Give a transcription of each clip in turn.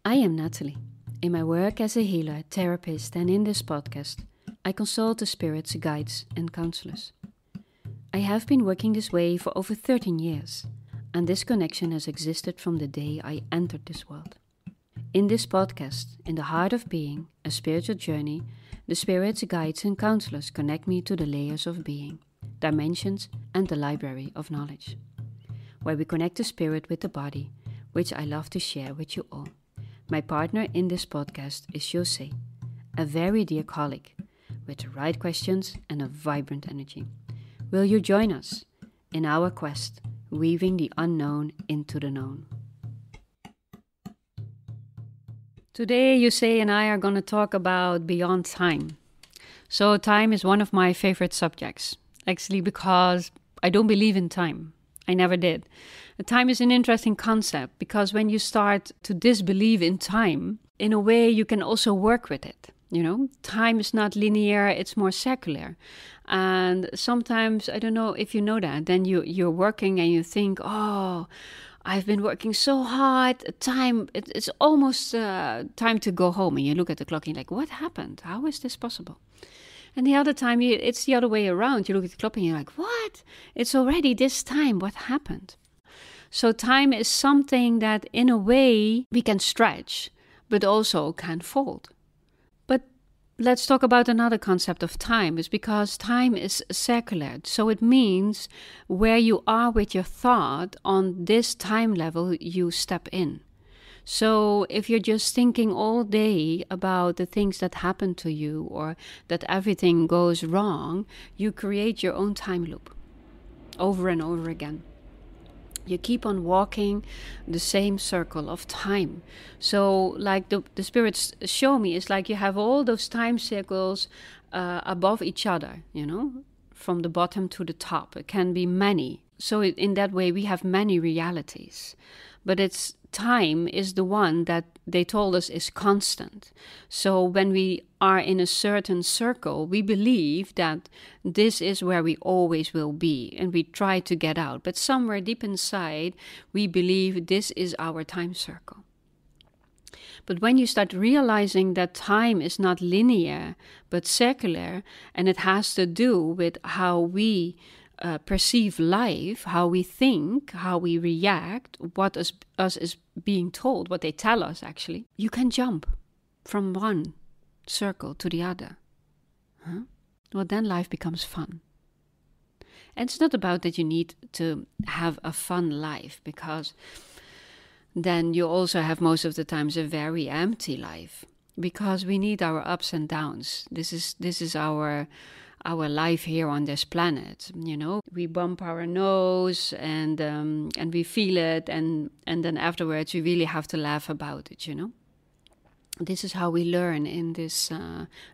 I am Natalie. In my work as a healer, therapist, and in this podcast, I consult the spirits, guides, and counselors. I have been working this way for over 13 years, and this connection has existed from the day I entered this world. In this podcast, In the Heart of Being, a spiritual journey, the spirits, guides, and counselors connect me to the layers of being, dimensions, and the library of knowledge, where we connect the spirit with the body, which I love to share with you all. My partner in this podcast is José, a very dear colleague with the right questions and a vibrant energy. Will you join us in our quest, weaving the unknown into the known? Today, José and I are going to talk about beyond time. So time is one of my favorite subjects, actually, because I don't believe in time. I never did. Time is an interesting concept because when you start to disbelieve in time, in a way you can also work with it. You know, time is not linear, it's more circular. And sometimes, I don't know if you know that, then you're working and you think, oh, I've been working so hard, it's almost time to go home. And you look at the clock and you're like, what happened? How is this possible? And the other time, it's the other way around. You look at the clock and you're like, what? It's already this time. What happened? So time is something that, in a way, we can stretch, but also can fold. But let's talk about another concept of time, is because time is circular. So it means where you are with your thought on this time level, you step in. So if you're just thinking all day about the things that happen to you or that everything goes wrong, you create your own time loop over and over again. You keep on walking the same circle of time. So like the spirits show me, it's like you have all those time circles above each other, you know, from the bottom to the top. It can be many. So in that way, we have many realities. But time is the one that they told us is constant. So when we are in a certain circle, we believe that this is where we always will be, and we try to get out. But somewhere deep inside, we believe this is our time circle. But when you start realizing that time is not linear, but circular, and it has to do with how we perceive life, how we think, how we react, what us is being told, what they tell us actually, you can jump from one circle to the other. Well, then life becomes fun. And it's not about that you need to have a fun life, because then you also have most of the times a very empty life, because we need our ups and downs. This is our life here on this planet, you know. We bump our nose and we feel it, and then afterwards we really have to laugh about it, you know. This is how we learn in this.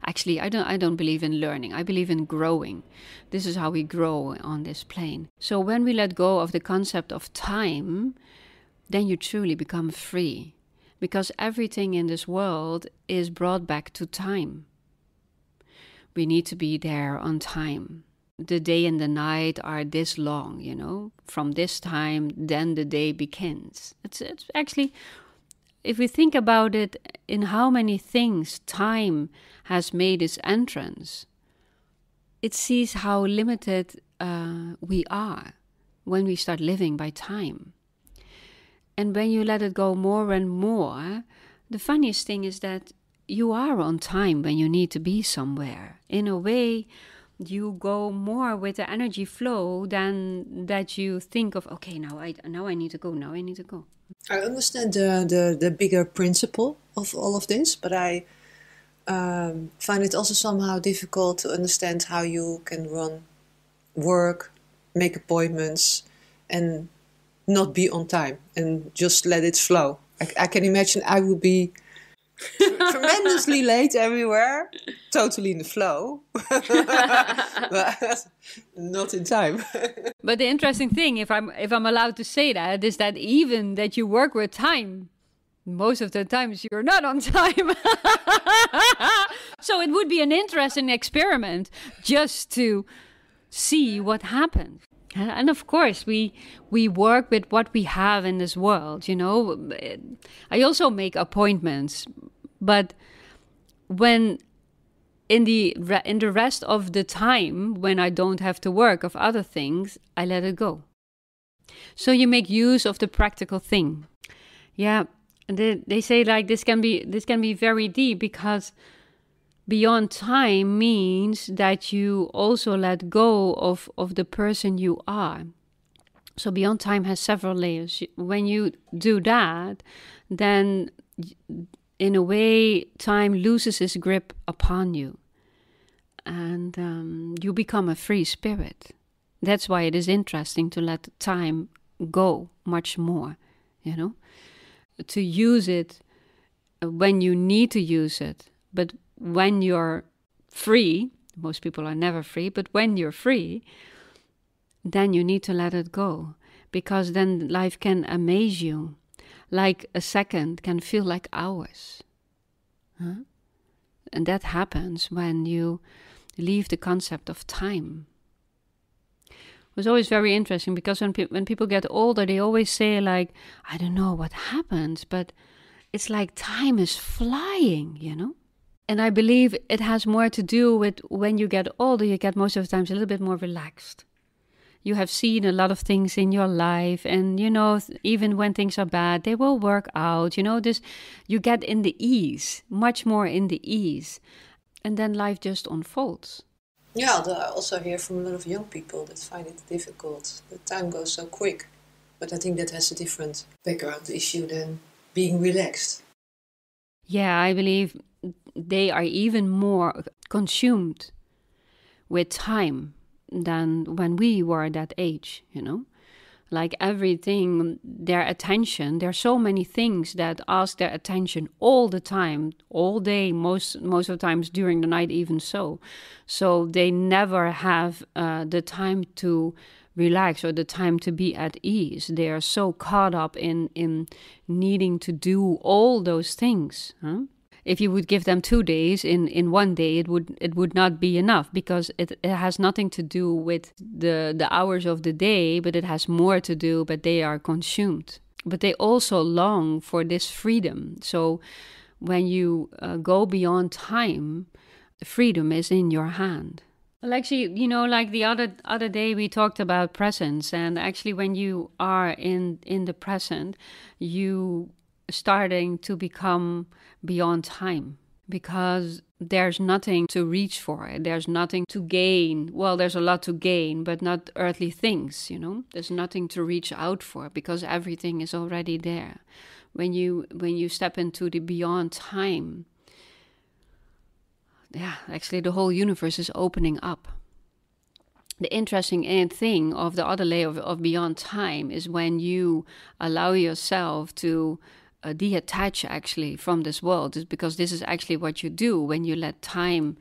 Actually, I don't believe in learning. I believe in growing. This is how we grow on this plane. So when we let go of the concept of time, then you truly become free, because everything in this world is brought back to time. We need to be there on time. The day and the night are this long, you know. From this time, then the day begins. It's actually, if we think about it, in how many things time has made its entrance, it sees how limited we are when we start living by time. And when you let it go more and more, the funniest thing is that you are on time when you need to be somewhere. In a way, you go more with the energy flow than that you think of, okay, now I need to go, I understand the bigger principle of all of this, but I find it also somehow difficult to understand how you can run work, make appointments, and not be on time and just let it flow. I can imagine I would be tremendously late everywhere, totally in the flow, but not in time. But the interesting thing, if I'm allowed to say that, is that even that you work with time, most of the times you're not on time. So it would be an interesting experiment just to see what happens. And of course, we work with what we have in this world. I also make appointments, but when in the rest of the time when I don't have to work of other things, I let it go. So you make use of the practical thing. Yeah, they say like this can be very deep, because beyond time means that you also let go of the person you are. So beyond time has several layers. When you do that, then in a way, time loses its grip upon you. And you become a free spirit. That's why it is interesting to let time go much more, to use it when you need to use it. But when you're free, most people are never free, but when you're free, then you need to let it go, because then life can amaze you. Like a second can feel like hours. Huh? And that happens when you leave the concept of time. It was always very interesting, because when people get older, they always say like, I don't know what happens, but it's like time is flying. And I believe it has more to do with when you get older, you get most of the times a little bit more relaxed. You have seen a lot of things in your life, and even when things are bad, they will work out. You get in the ease, much more in the ease, and then life just unfolds. Yeah, I also hear from a lot of young people that find it difficult. The time goes so quick, but I think that has a different background issue than being relaxed. Yeah, I believe they are even more consumed with time than when we were that age, Like everything, their attention, there are so many things that ask their attention all the time, all day, most of the times during the night even so. So they never have the time to relax or the time to be at ease. They are so caught up in needing to do all those things, huh? If you would give them 2 days, in 1 day, it would not be enough, because it has nothing to do with the hours of the day, but it has more to do, but they are consumed. But they also long for this freedom. So when you go beyond time, freedom is in your hand. Well, actually, like the other day we talked about presence, and actually when you are in the present, you starting to become beyond time, because there's nothing to reach for. There's nothing to gain. Well, there's a lot to gain, but not earthly things, There's nothing to reach out for, because everything is already there. When you step into the beyond time, yeah, actually the whole universe is opening up. The interesting thing of the other layer of beyond time is when you allow yourself to detach actually from this world, is because this is actually what you do when you let time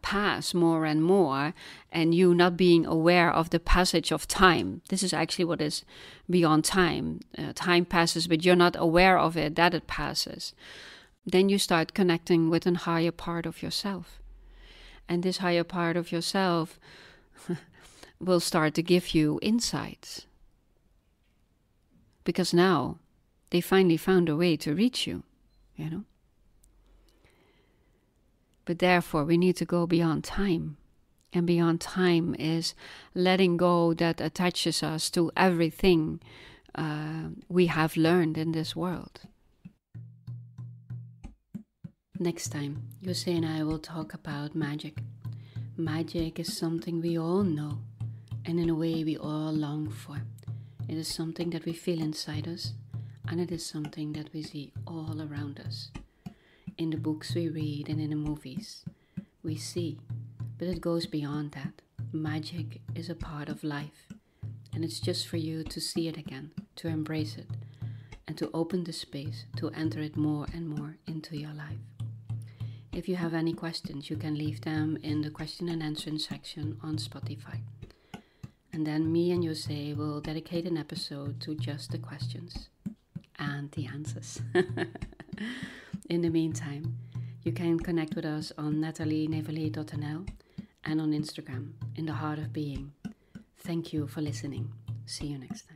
pass more and more, and you not being aware of the passage of time. This is actually what is beyond time. Time passes, but you're not aware of it, that it passes. Then you start connecting with a higher part of yourself. And this higher part of yourself will start to give you insights. Because now they finally found a way to reach you, But therefore, we need to go beyond time. And beyond time is letting go that attaches us to everything we have learned in this world. Next time, Jose and I will talk about magic. Magic is something we all know, and in a way we all long for. It is something that we feel inside us, and it is something that we see all around us. In the books we read and in the movies, we see, but it goes beyond that. Magic is a part of life, and it's just for you to see it again, to embrace it, and to open the space to enter it more and more into your life. If you have any questions, you can leave them in the question and answer section on Spotify. And then me and Jose will dedicate an episode to just the questions and the answers. In the meantime, you can connect with us on natalienevelier.nl and on Instagram, in the Heart of Being. Thank you for listening. See you next time.